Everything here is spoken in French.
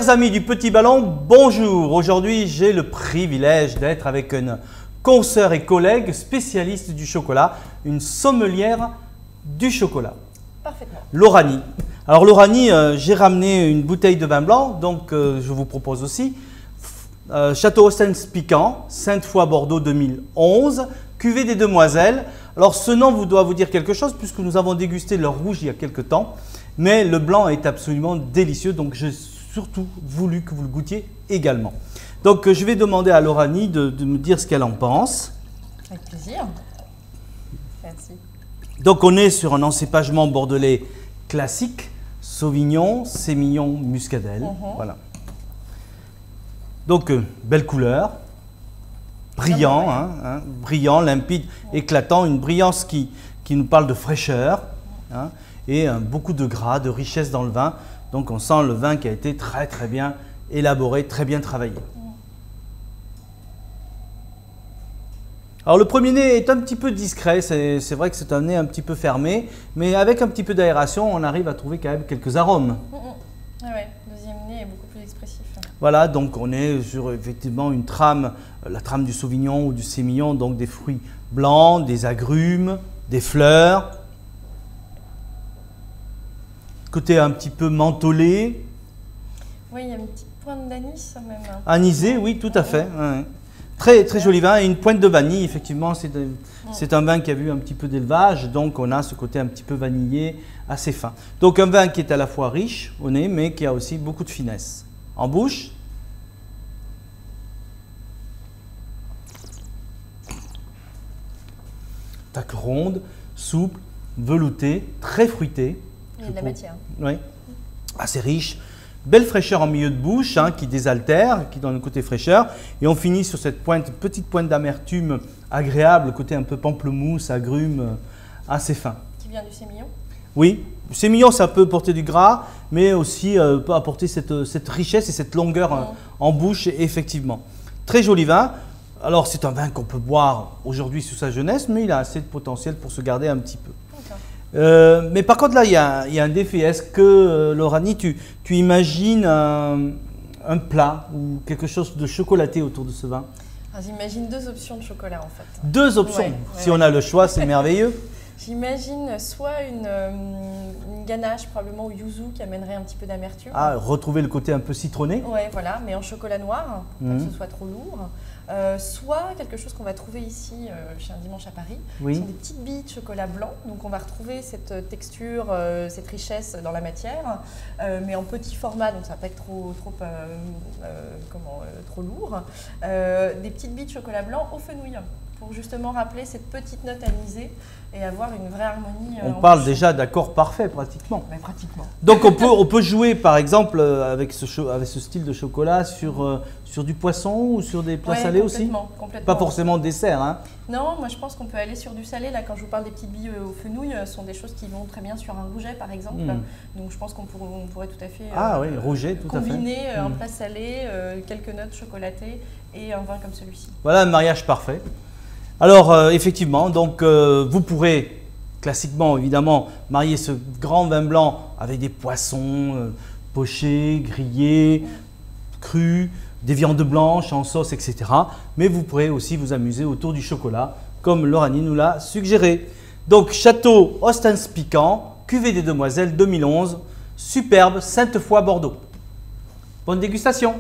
Chers amis du Petit Ballon, bonjour. Aujourd'hui, j'ai le privilège d'être avec une consoeur et collègue spécialiste du chocolat, une sommelière du chocolat. Parfaitement. Lauranie. Alors Lauranie, j'ai ramené une bouteille de vin blanc, donc je vous propose aussi. Château Ostens Piquant, Sainte-Foy Bordeaux 2011, cuvée des Demoiselles. Alors ce nom doit vous dire quelque chose puisque nous avons dégusté le rouge il y a quelques temps, mais le blanc est absolument délicieux, donc j'ai surtout voulu que vous le goûtiez également. Donc je vais demander à Lauranie de me dire ce qu'elle en pense. Avec plaisir. Merci. Donc on est sur un encépagement bordelais classique, Sauvignon, Sémillon, Muscadelle. Voilà. Donc belle couleur, brillant, brillant, limpide, éclatant, une brillance qui nous parle de fraîcheur et beaucoup de gras, de richesse dans le vin. Donc on sent le vin qui a été très bien élaboré, très bien travaillé. Alors le premier nez est un petit peu discret, c'est vrai que c'est un nez un petit peu fermé, mais avec un petit peu d'aération, on arrive à trouver quand même quelques arômes. Ah ouais, le deuxième nez est beaucoup plus expressif. Voilà, donc on est sur effectivement une trame, la trame du Sauvignon ou du Sémillon, donc des fruits blancs, des agrumes, des fleurs. Côté un petit peu mentholé. Oui, il y a une petite pointe d'anis même. Anisé, oui, tout à fait. Ouais. Très joli vin et une pointe de vanille, effectivement, c'est un vin qui a vu un petit peu d'élevage, donc on a ce côté un petit peu vanillé, assez fin. Donc un vin qui est à la fois riche au nez, mais qui a aussi beaucoup de finesse. En bouche. Tac ronde, souple, velouté, très fruité. Il y a de la matière. Oui, assez riche. Belle fraîcheur en milieu de bouche qui désaltère, qui donne le côté fraîcheur. Et on finit sur cette petite pointe d'amertume agréable, côté un peu pamplemousse, agrumes, assez fin. Qui vient du sémillon? Oui, le sémillon, ça peut porter du gras, mais aussi peut apporter cette richesse et cette longueur en bouche, effectivement. Très joli vin. Alors, c'est un vin qu'on peut boire aujourd'hui sous sa jeunesse, mais il a assez de potentiel pour se garder un petit peu. Mais par contre, là, il y a un défi. Est-ce que, Lauranie, tu imagines un plat ou quelque chose de chocolaté autour de ce vin? J'imagine deux options de chocolat, en fait. Deux options. Si on a le choix, c'est merveilleux. J'imagine soit une ganache, probablement au yuzu, qui amènerait un petit peu d'amertume. Ah, retrouver le côté un peu citronné. Oui, voilà, mais en chocolat noir, pas que ce soit trop lourd. Soit quelque chose qu'on va trouver ici chez Un Dimanche à Paris, ce sont des petites billes de chocolat blanc. Donc on va retrouver cette texture, cette richesse dans la matière, mais en petit format, donc ça ne va pas être trop lourd. Des petites billes de chocolat blanc au fenouil, pour justement rappeler cette petite note anisée et avoir une vraie harmonie. On parle déjà d'accord parfait pratiquement. Ouais, pratiquement. Donc on peut jouer par exemple avec ce style de chocolat sur du poisson ou sur des plats salés aussi? Complètement. Pas forcément dessert, hein? Non, moi je pense qu'on peut aller sur du salé. Là, quand je vous parle des petites billes au fenouil, ce sont des choses qui vont très bien sur un rouget par exemple. Donc je pense qu'on pourrait tout à fait rouget, tout combiner un plat salé, quelques notes chocolatées et un vin comme celui-ci. Voilà un mariage parfait. Alors effectivement, donc vous pourrez classiquement évidemment marier ce grand vin blanc avec des poissons pochés, grillés, crus, des viandes blanches en sauce, etc. Mais vous pourrez aussi vous amuser autour du chocolat, comme Lauranie nous l'a suggéré. Donc Château Ostens Piquant, cuvée des Demoiselles 2011, superbe, Sainte-Foy Bordeaux. Bonne dégustation!